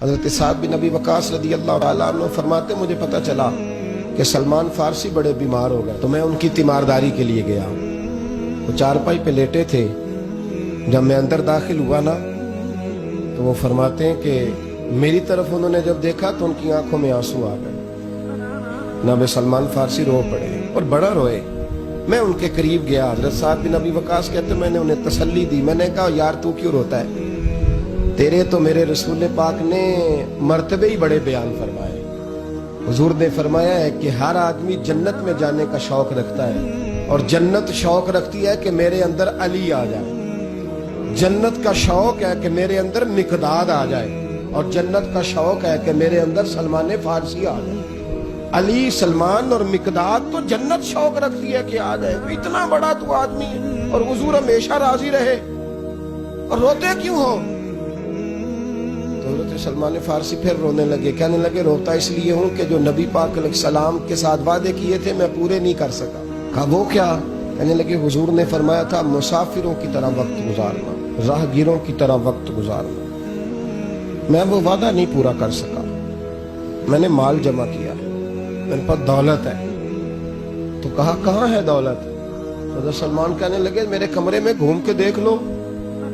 حضرت سعد بن ابی وقاص رضی اللہ تعالیٰ عنہ فرماتے مجھے پتہ چلا کہ سلمان فارسی بڑے بیمار ہو گئے، تو میں ان کی تیمارداری کے لیے گیا۔ وہ چارپائی پہ لیٹے تھے، جب میں اندر داخل ہوا نا تو وہ فرماتے ہیں کہ میری طرف انہوں نے جب دیکھا تو ان کی آنکھوں میں آنسو آ گئے۔ جناب سلمان فارسی رو پڑے اور بڑا روئے۔ میں ان کے قریب گیا، حضرت سعد بن ابی وقاص کہتے میں نے انہیں تسلی دی، میں نے کہا یار تو کیوں روتا ہے؟ تیرے تو میرے رسول پاک نے مرتبے ہی بڑے بیان فرمائے۔ حضور نے فرمایا ہے کہ ہر آدمی جنت میں جانے کا شوق رکھتا ہے، اور جنت شوق رکھتی ہے کہ میرے اندر علی آ جائے، جنت کا شوق ہے کہ میرے اندر مقداد آ جائے، اور جنت کا شوق ہے کہ میرے اندر سلمان فارسی آ جائے۔ علی، سلمان اور مقداد تو جنت شوق رکھتی ہے کہ آ جائے۔ اتنا بڑا تو آدمی ہے اور حضور ہمیشہ راضی رہے، اور روتے کیوں ہو؟ تو حضرت سلمان فارسی پھر رونے لگے، کہنے لگے روتا اس لیے ہوں کہ جو نبی پاک علیہ السلام کے ساتھ وعدے کیے تھے میں پورے نہیں کر سکا۔ کہا وہ کیا؟ کہنے لگے حضور نے فرمایا تھا مسافروں کی طرح وقت گزارنا، راہگیروں کی طرح وقت گزارنا، میں وہ وعدہ نہیں پورا کر سکا۔ میں نے مال جمع کیا، میرے پاس دولت ہے۔ تو کہا کہاں ہے دولت؟ حضرت سلمان کہنے لگے میرے کمرے میں گھوم کے دیکھ لو۔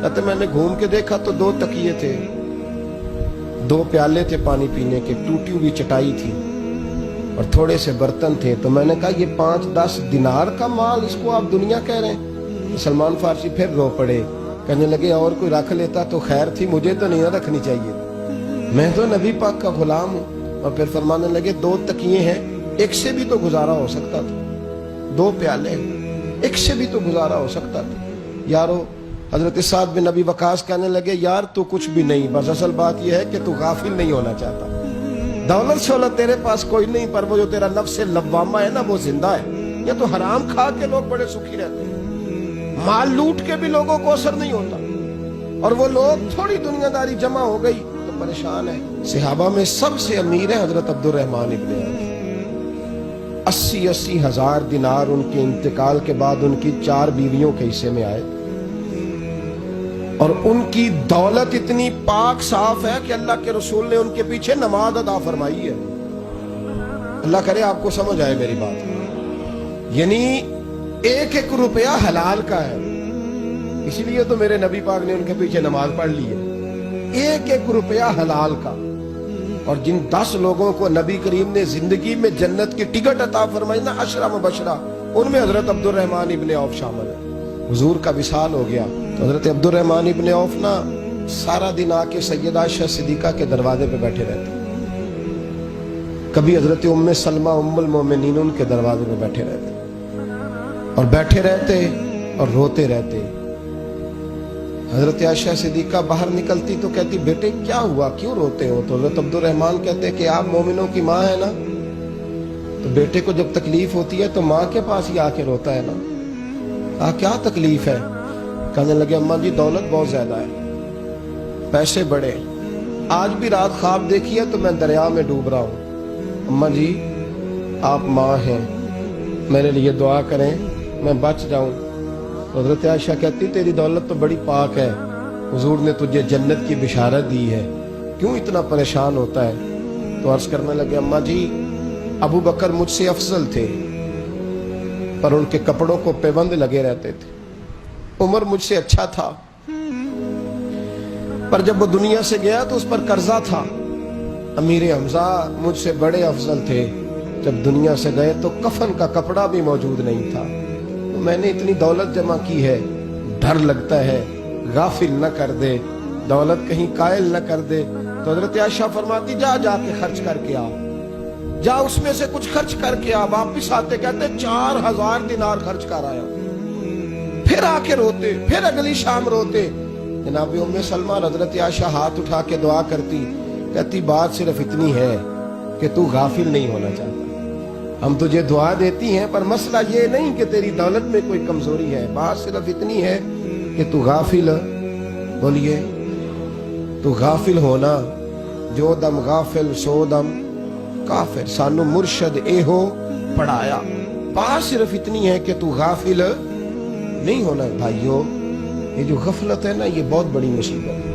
کہتے میں نے گھوم کے دیکھا تو 2 تکیے تھے، 2 پیالے تھے پانی پینے کے، ٹوٹی ہوئی چٹائی تھی اور تھوڑے سے برتن تھے۔ تو میں نے کہا یہ 5-10 دینار کا مال، اس کو آپ دنیا کہہ رہے ہیں؟ سلمان فارسی پھر رو پڑے، کہنے لگے اور کوئی رکھ لیتا تو خیر تھی، مجھے تو نہیں رکھنی چاہیے، میں تو نبی پاک کا غلام ہوں۔ اور پھر فرمانے لگے 2 تکیے ہیں، ایک سے بھی تو گزارا ہو سکتا تھا، 2 پیالے ایک سے بھی تو گزارا ہو سکتا تھا۔ یارو حضرت سعد بن ابی وقاص کہنے لگے یار تو کچھ بھی نہیں، بس اصل بات یہ ہے کہ تو غافل نہیں ہونا چاہتا۔ دولت شولت تیرے پاس کوئی نہیں، پر وہ جو تیرا نفس لوامہ ہے نا وہ زندہ ہے۔ یا تو حرام کھا کے لوگ بڑے سکھی رہتے ہیں، مال لوٹ کے بھی لوگوں کو اثر نہیں ہوتا، اور وہ لوگ تھوڑی دنیا داری جمع ہو گئی تو پریشان ہے۔ صحابہ میں سب سے امیر ہے حضرت عبد الرحمن ابن عوف، 80 ہزار دینار ان کے انتقال کے بعد ان کی 4 بیویوں کے حصے میں آئے، اور ان کی دولت اتنی پاک صاف ہے کہ اللہ کے رسول نے ان کے پیچھے نماز ادا فرمائی ہے۔ اللہ کرے آپ کو سمجھ آئے میری بات، یعنی 1 روپیہ حلال کا ہے، اسی لیے تو میرے نبی پاک نے ان کے پیچھے نماز پڑھ لی ہے۔ 1 روپیہ حلال کا، اور جن 10 لوگوں کو نبی کریم نے زندگی میں جنت کی ٹکٹ عطا فرمائی نا، 10 مبشرہ، ان میں حضرت عبد الرحمن ابن عوف شامل ہے۔ حضور کا وصال ہو گیا تو حضرت عبد الرحمن ابن عوف نا سارا دن آ کے سیدہ عائشہ صدیقہ کے دروازے پہ بیٹھے رہتے، کبھی حضرت ام سلمہ ام المومنین ان کے دروازے پہ بیٹھے رہتے، اور بیٹھے رہتے اور روتے رہتے۔ حضرت عائشہ صدیقہ باہر نکلتی تو کہتی بیٹے کیا ہوا، کیوں روتے ہو؟ تو حضرت عبد الرحمن کہتے کہ آپ مومنوں کی ماں ہے نا، تو بیٹے کو جب تکلیف ہوتی ہے تو ماں کے پاس ہی آ کے روتا ہے نا۔ کیا تکلیف ہے؟ کہنے لگے اماں جی دولت بہت زیادہ ہے، پیسے بڑے، آج بھی رات خواب دیکھی ہے تو میں دریا میں ڈوب رہا ہوں، اماں جی آپ ماں ہیں، میرے لیے دعا کریں میں بچ جاؤں۔ حضرت عائشہ کہتی تیری دولت تو بڑی پاک ہے، حضور نے تجھے جنت کی بشارت دی ہے، کیوں اتنا پریشان ہوتا ہے؟ تو عرض کرنے لگے اماں جی ابو بکر مجھ سے افضل تھے، پر ان کے کپڑوں کو پیبند لگے رہتے تھے، عمر مجھ سے اچھا تھا، پر جب وہ دنیا سے گیا تو اس پر قرضہ تھا، امیر حمزہ مجھ سے بڑے افضل تھے، جب دنیا سے گئے تو کفن کا کپڑا بھی موجود نہیں تھا، تو میں نے اتنی دولت جمع کی ہے، ڈر لگتا ہے غافل نہ کر دے، دولت کہیں قائل نہ کر دے۔ تو حضرت عائشہ فرماتی جا کے خرچ کر کے آ، جا اس میں سے کچھ خرچ کر کے آ۔ واپس آتے کہتے 4000 دینار خرچ کر آیا، پھر آ کے روتے، پھر اگلی شام روتے۔ جناب ام سلمہ حضرت عائشہ ہاتھ اٹھا کے دعا کرتی، کہتی بات صرف اتنی ہے کہ تو غافل نہیں ہونا چاہتا، ہم تجھے دعا دیتی ہیں، پر مسئلہ یہ نہیں کہ تیری دولت میں کوئی کمزوری ہے، بات صرف اتنی ہے کہ تو غافل، بولیے تو غافل ہونا، جو دم غافل سو دم کافر، سانو مرشد اے ہو پڑھایا، بات صرف اتنی ہے کہ تو غافل نہیں ہونا۔ بھائیو یہ جو غفلت ہے نا یہ بہت بڑی مصیبت ہے۔